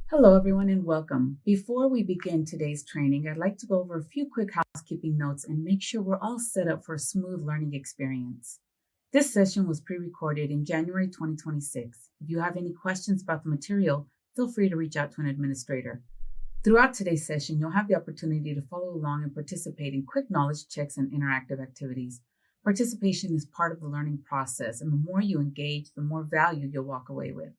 Hello, everyone, and welcome. Before we begin today's training, I'd like to go over a few quick housekeeping notes and make sure we're all set up for a smooth learning experience. This session was pre-recorded in January 2026. If you have any questions about the material, feel free to reach out to an administrator. Throughout today's session, you'll have the opportunity to follow along and participate in quick knowledge checks and interactive activities. Participation is part of the learning process, and the more you engage, the more value you'll walk away with.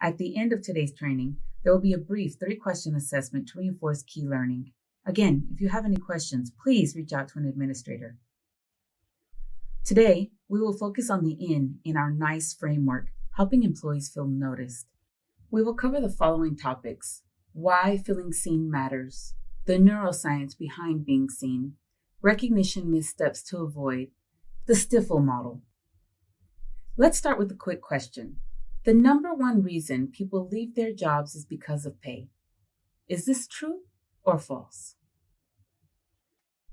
At the end of today's training, there will be a brief 3-question assessment to reinforce key learning. Again, if you have any questions, please reach out to an administrator. Today, we will focus on the in our NICE framework, helping employees feel noticed. We will cover the following topics: why feeling seen matters, the neuroscience behind being seen, recognition missteps to avoid, the Stifel model. Let's start with a quick question. The number one reason people leave their jobs is because of pay. Is this true or false?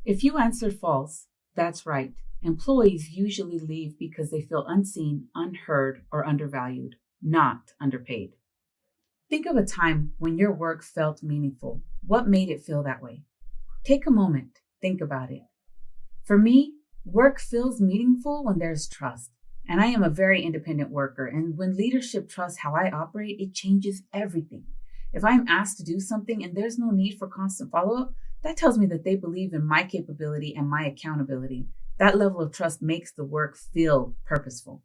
If you answered false, that's right. Employees usually leave because they feel unseen, unheard, or undervalued, not underpaid. Think of a time when your work felt meaningful. What made it feel that way? Take a moment, think about it. For me, work feels meaningful when there's trust. And I am a very independent worker, and when leadership trusts how I operate, it changes everything. If I'm asked to do something and there's no need for constant follow-up, that tells me that they believe in my capability and my accountability. That level of trust makes the work feel purposeful.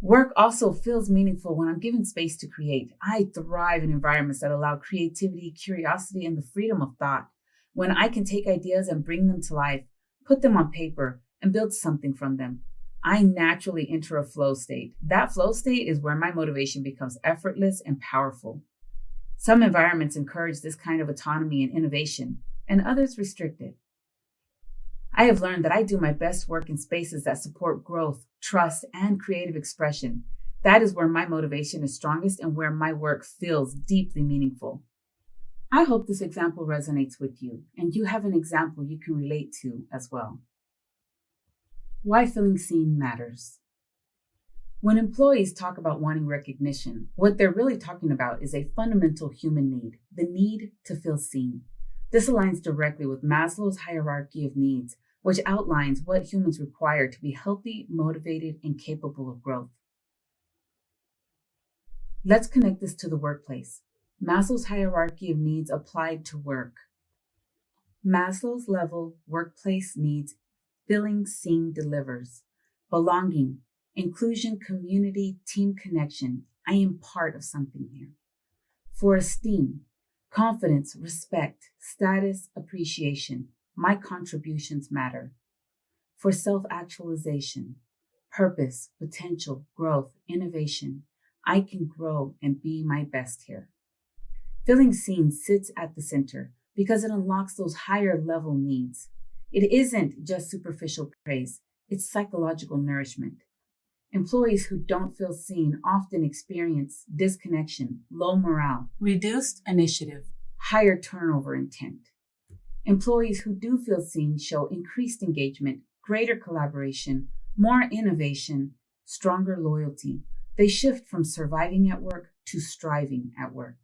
Work also feels meaningful when I'm given space to create. I thrive in environments that allow creativity, curiosity, and the freedom of thought. When I can take ideas and bring them to life, put them on paper, and build something from them, I naturally enter a flow state. That flow state is where my motivation becomes effortless and powerful. Some environments encourage this kind of autonomy and innovation, and others restrict it. I have learned that I do my best work in spaces that support growth, trust, and creative expression. That is where my motivation is strongest and where my work feels deeply meaningful. I hope this example resonates with you, and you have an example you can relate to as well. Why feeling seen matters. When employees talk about wanting recognition, what they're really talking about is a fundamental human need, the need to feel seen. This aligns directly with Maslow's hierarchy of needs, which outlines what humans require to be healthy, motivated, and capable of growth. Let's connect this to the workplace. Maslow's hierarchy of needs applied to work. Maslow's level workplace needs: feeling seen delivers. Belonging, inclusion, community, team connection. I am part of something here. For esteem, confidence, respect, status, appreciation. My contributions matter. For self-actualization, purpose, potential, growth, innovation. I can grow and be my best here. Feeling seen sits at the center because it unlocks those higher level needs. It isn't just superficial praise, it's psychological nourishment. Employees who don't feel seen often experience disconnection, low morale, reduced initiative, higher turnover intent. Employees who do feel seen show increased engagement, greater collaboration, more innovation, stronger loyalty. They shift from surviving at work to striving at work.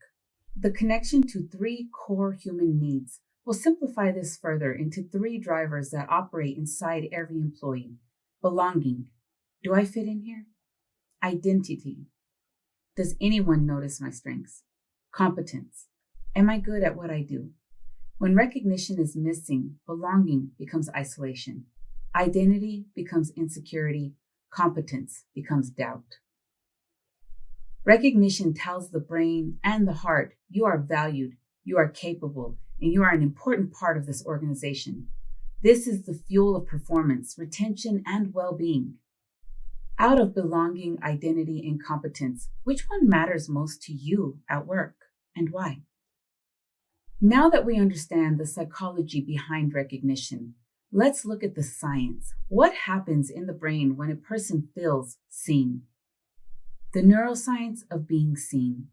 The connection to 3 core human needs. We'll simplify this further into 3 drivers that operate inside every employee. Belonging. Do I fit in here? Identity. Does anyone notice my strengths? Competence. Am I good at what I do? When recognition is missing, belonging becomes isolation. Identity becomes insecurity. Competence becomes doubt. Recognition tells the brain and the heart, you are valued, you are capable, and you are an important part of this organization. This is the fuel of performance, retention, and well-being. Out of belonging, identity, and competence, which one matters most to you at work, and why? Now that we understand the psychology behind recognition, let's look at the science. What happens in the brain when a person feels seen? The neuroscience of being seen.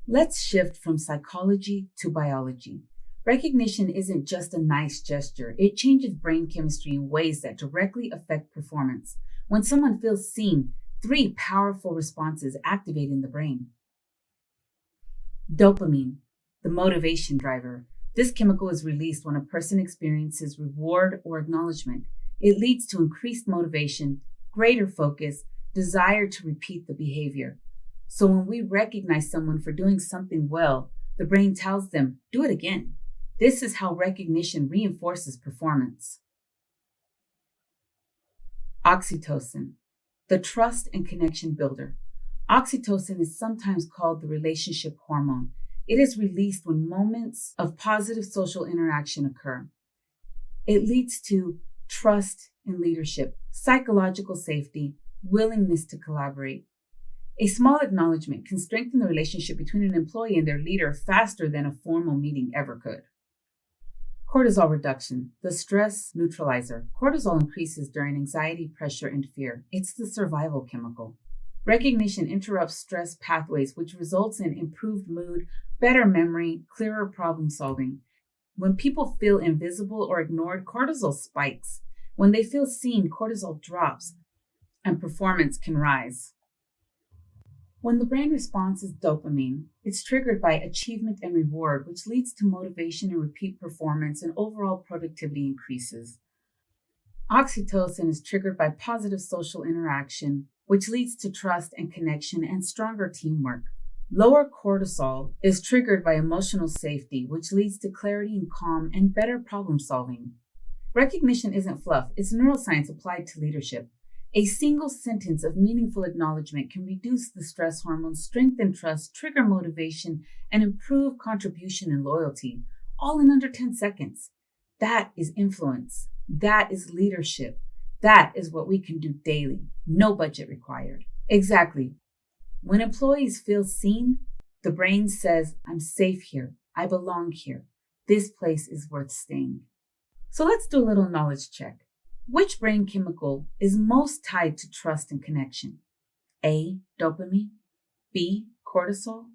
Let's shift from psychology to biology. Recognition isn't just a nice gesture. It changes brain chemistry in ways that directly affect performance. When someone feels seen, 3 powerful responses activate in the brain. Dopamine, the motivation driver. This chemical is released when a person experiences reward or acknowledgement. It leads to increased motivation, greater focus, desire to repeat the behavior. So when we recognize someone for doing something well, the brain tells them, do it again. This is how recognition reinforces performance. Oxytocin, the trust and connection builder. Oxytocin is sometimes called the relationship hormone. It is released when moments of positive social interaction occur. It leads to trust in leadership, psychological safety, willingness to collaborate. A small acknowledgement can strengthen the relationship between an employee and their leader faster than a formal meeting ever could. Cortisol reduction, the stress neutralizer. Cortisol increases during anxiety, pressure, and fear. It's the survival chemical. Recognition interrupts stress pathways, which results in improved mood, better memory, clearer problem solving. When people feel invisible or ignored, cortisol spikes. When they feel seen, cortisol drops, and performance can rise. When the brain response is dopamine, it's triggered by achievement and reward, which leads to motivation and repeat performance, and overall productivity increases. Oxytocin is triggered by positive social interaction, which leads to trust and connection and stronger teamwork. Lower cortisol is triggered by emotional safety, which leads to clarity and calm and better problem solving. Recognition isn't fluff, it's neuroscience applied to leadership. A single sentence of meaningful acknowledgement can reduce the stress hormones, strengthen trust, trigger motivation, and improve contribution and loyalty, all in under 10 seconds. That is influence. That is leadership. That is what we can do daily. No budget required. Exactly. When employees feel seen, the brain says, I'm safe here. I belong here. This place is worth staying. So let's do a little knowledge check. Which brain chemical is most tied to trust and connection? A, dopamine, B, cortisol,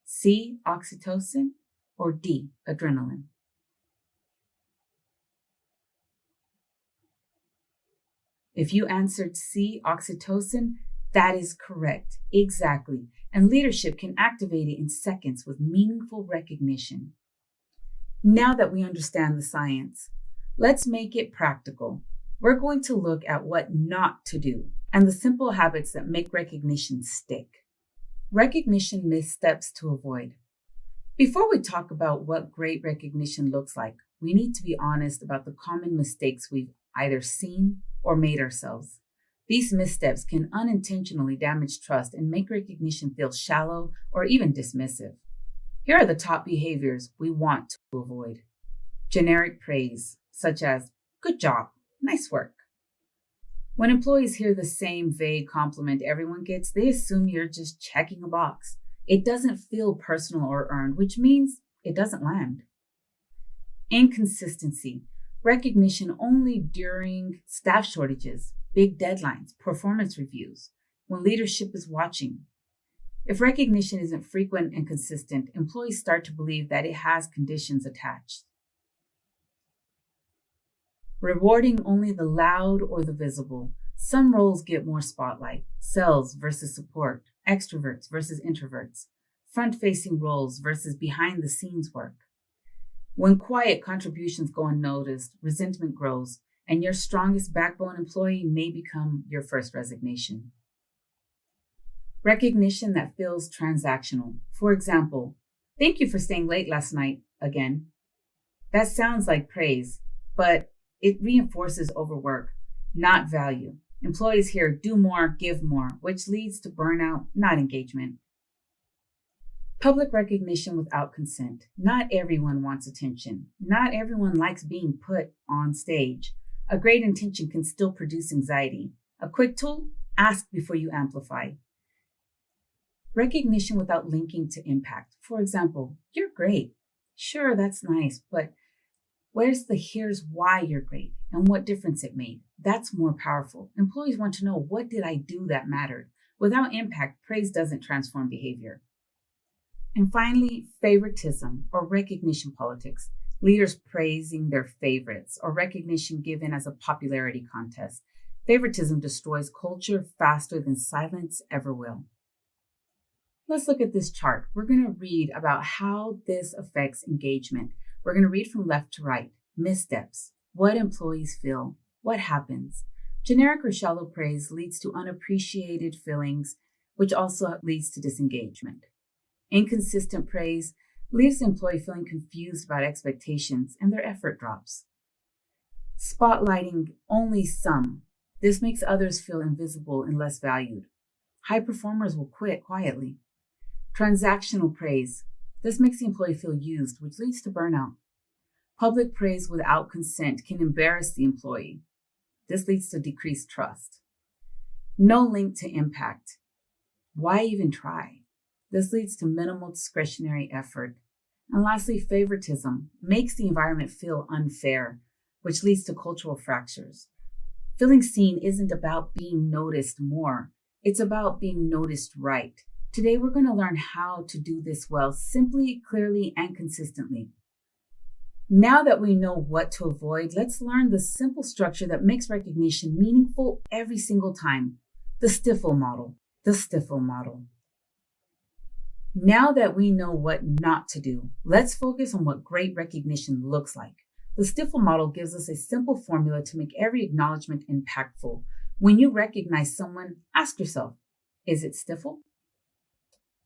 C, oxytocin, or D, adrenaline? If you answered C, oxytocin, that is correct. Exactly. And leadership can activate it in seconds with meaningful recognition. Now that we understand the science, let's make it practical. We're going to look at what not to do and the simple habits that make recognition stick. Recognition missteps to avoid. Before we talk about what great recognition looks like, we need to be honest about the common mistakes we've either seen or made ourselves. These missteps can unintentionally damage trust and make recognition feel shallow or even dismissive. Here are the top behaviors we want to avoid. Generic praise, such as, good job, nice work. When employees hear the same vague compliment everyone gets, they assume you're just checking a box. It doesn't feel personal or earned, which means it doesn't land. Inconsistency, recognition only during staff shortages, big deadlines, performance reviews, when leadership is watching. If recognition isn't frequent and consistent, employees start to believe that it has conditions attached. Rewarding only the loud or the visible. Some roles get more spotlight. Sales versus support, extroverts versus introverts, front-facing roles versus behind-the-scenes work. When quiet contributions go unnoticed, resentment grows, and your strongest backbone employee may become your first resignation. Recognition that feels transactional. For example, thank you for staying late last night again. That sounds like praise, but it reinforces overwork, not value. Employees here do more, give more, which leads to burnout, not engagement. Public recognition without consent. Not everyone wants attention. Not everyone likes being put on stage. A great intention can still produce anxiety. A quick tool, ask before you amplify. Recognition without linking to impact. For example, you're great. Sure, that's nice, but where's the here's why you're great and what difference it made? That's more powerful. Employees want to know, what did I do that mattered? Without impact, praise doesn't transform behavior. And finally, favoritism or recognition politics. Leaders praising their favorites or recognition given as a popularity contest. Favoritism destroys culture faster than silence ever will. Let's look at this chart. We're going to read about how this affects engagement. We're going to read from left to right. Missteps, what employees feel, what happens. Generic or shallow praise leads to unappreciated feelings, which also leads to disengagement. Inconsistent praise leaves the employee feeling confused about expectations and their effort drops. Spotlighting only some. This makes others feel invisible and less valued. High performers will quit quietly. Transactional praise. This makes the employee feel used, which leads to burnout. Public praise without consent can embarrass the employee. This leads to decreased trust. No link to impact. Why even try? This leads to minimal discretionary effort. And lastly, favoritism makes the environment feel unfair, which leads to cultural fractures. Feeling seen isn't about being noticed more. It's about being noticed right. Today, we're going to learn how to do this well, simply, clearly, and consistently. Now that we know what to avoid, let's learn the simple structure that makes recognition meaningful every single time. The Stifel model. The Stifel model. Now that we know what not to do, let's focus on what great recognition looks like. The Stifel model gives us a simple formula to make every acknowledgement impactful. When you recognize someone, ask yourself, is it Stifel?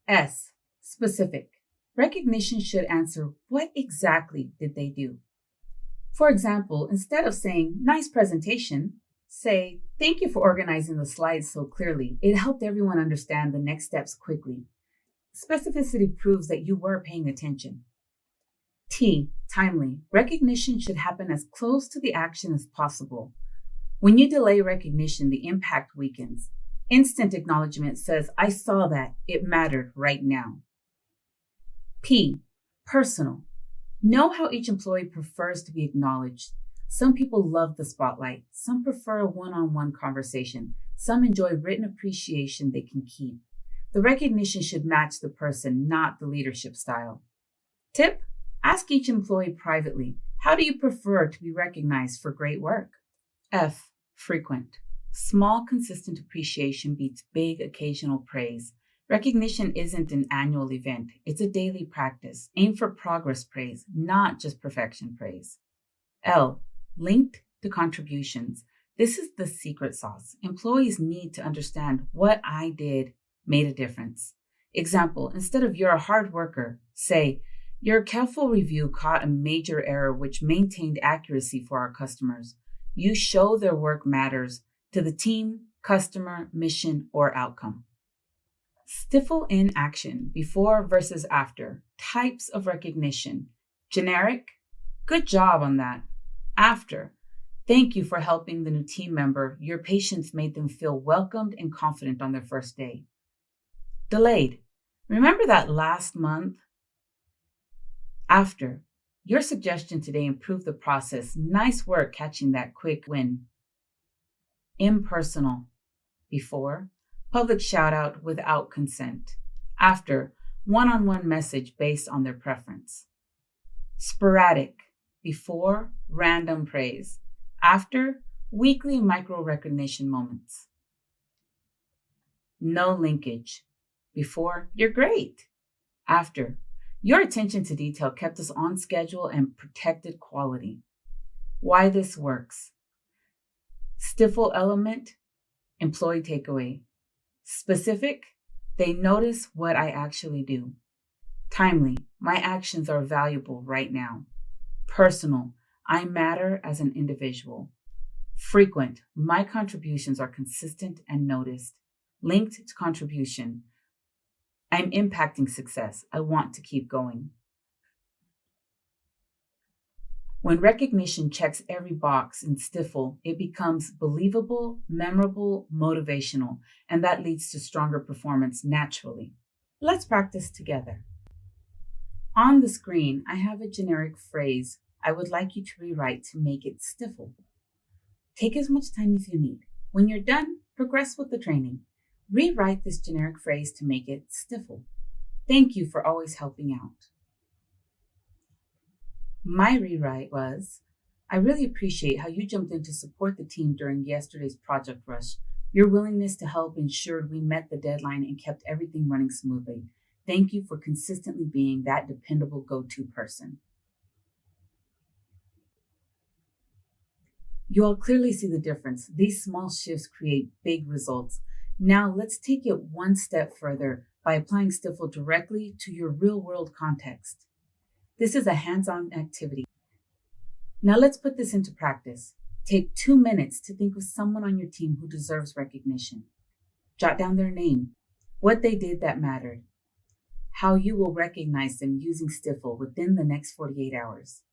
S, specific. Recognition should answer, what exactly did they do? For example, instead of saying, nice presentation, say, thank you for organizing the slides so clearly. It helped everyone understand the next steps quickly. Specificity proves that you were paying attention. T, timely. Recognition should happen as close to the action as possible. When you delay recognition, the impact weakens. Instant acknowledgement says, I saw that. It mattered right now. P, personal. Know how each employee prefers to be acknowledged. Some people love the spotlight. Some prefer a one-on-one conversation. Some enjoy written appreciation they can keep. The recognition should match the person, not the leadership style. Tip, ask each employee privately, how do you prefer to be recognized for great work? F, frequent. Small, consistent appreciation beats big, occasional praise. Recognition isn't an annual event. It's a daily practice. Aim for progress praise, not just perfection praise. L, linked to contributions. This is the secret sauce. Employees need to understand what I did made a difference. Example, instead of you're a hard worker, say, your careful review caught a major error which maintained accuracy for our customers. You show their work matters to the team, customer, mission, or outcome. Stifel in action, before versus after. Types of recognition. Generic, good job on that. After, thank you for helping the new team member. Your patience made them feel welcomed and confident on their first day. Delayed, remember that last month? After, your suggestion today improved the process. Nice work catching that quick win. Impersonal, before, public shout out without consent. After, one-on-one message based on their preference. Sporadic, before, random praise. After, weekly micro recognition moments. No linkage. Before, you're great. After, your attention to detail kept us on schedule and protected quality. Why this works. Stifel element, employee takeaway. Specific, they notice what I actually do. Timely, my actions are valuable right now. Personal, I matter as an individual. Frequent, my contributions are consistent and noticed. Linked to contribution, I'm impacting success. I want to keep going. When recognition checks every box in Stifel, it becomes believable, memorable, motivational, and that leads to stronger performance naturally. Let's practice together. On the screen, I have a generic phrase I would like you to rewrite to make it Stifel. Take as much time as you need. When you're done, progress with the training. Rewrite this generic phrase to make it Stifel. Thank you for always helping out. My rewrite was, I really appreciate how you jumped in to support the team during yesterday's project rush. Your willingness to help ensured we met the deadline and kept everything running smoothly. Thank you for consistently being that dependable go-to person. You all clearly see the difference. These small shifts create big results. Now let's take it one step further by applying Stifel directly to your real-world context. This is a hands-on activity. Now let's put this into practice. Take 2 minutes to think of someone on your team who deserves recognition. Jot down their name, what they did that mattered, how you will recognize them using Stifel within the next 48 hours.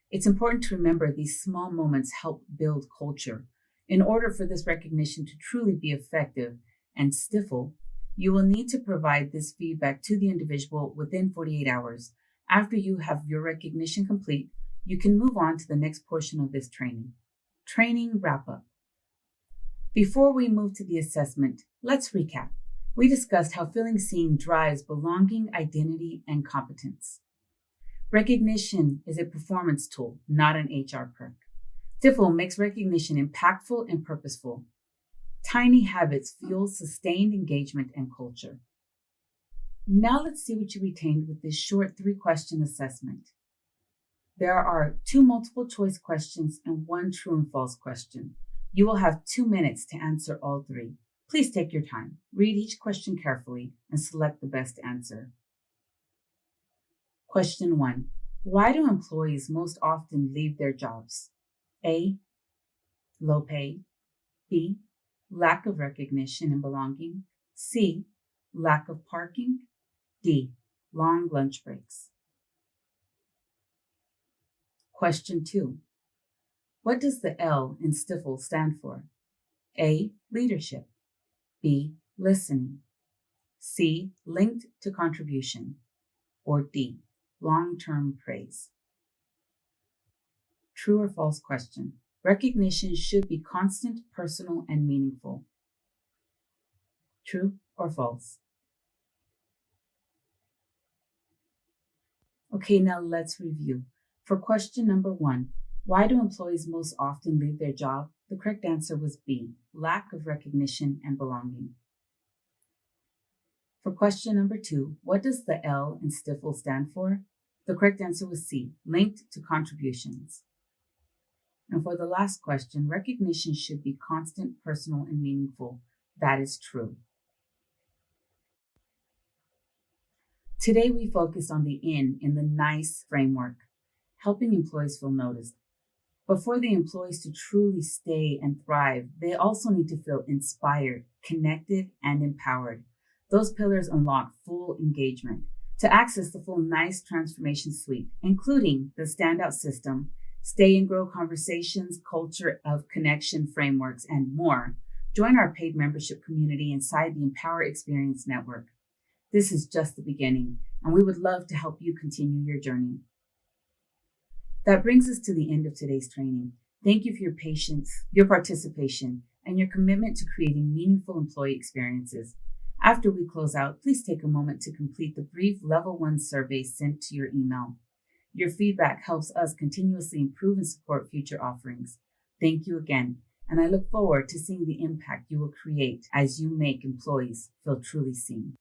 It's important to remember these small moments help build culture. In order for this recognition to truly be effective and Stifel, you will need to provide this feedback to the individual within 48 hours. After you have your recognition complete, you can move on to the next portion of this training. Training wrap-up. Before we move to the assessment, let's recap. We discussed how feeling seen drives belonging, identity, and competence. Recognition is a performance tool, not an HR perk. Stifel makes recognition impactful and purposeful. Tiny habits fuel sustained engagement and culture. Now let's see what you retained with this short 3-question assessment. There are 2 multiple choice questions and 1 true and false question. You will have 2 minutes to answer all 3. Please take your time, read each question carefully, and select the best answer. Question 1. Why do employees most often leave their jobs? A. Low pay. B. Lack of recognition and belonging. C. Lack of parking. D. Long lunch breaks. Question 2. What does the L in Stifel stand for? A. Leadership. B. Listening. C. Linked to contribution. Or D. Long-term praise. True or false question. Recognition should be constant, personal, and meaningful. True or false? Okay, now let's review. For question number 1, why do employees most often leave their job? The correct answer was B, lack of recognition and belonging. For question number 2, what does the L in Stifel stand for? The correct answer was C, linked to contributions. And for the last question, recognition should be constant, personal, and meaningful. That is true. Today we focus on the N in the NICE framework, helping employees feel noticed. But for the employees to truly stay and thrive, they also need to feel inspired, connected, and empowered. Those pillars unlock full engagement. To access the full NICE transformation suite, including the standout system, stay and grow conversations, culture of connection frameworks, and more, join our paid membership community inside the Empower Experience Network. This is just the beginning, and we would love to help you continue your journey. That brings us to the end of today's training. Thank you for your patience, your participation, and your commitment to creating meaningful employee experiences. After we close out, please take a moment to complete the brief Level 1 survey sent to your email. Your feedback helps us continuously improve and support future offerings. Thank you again, and I look forward to seeing the impact you will create as you make employees feel truly seen.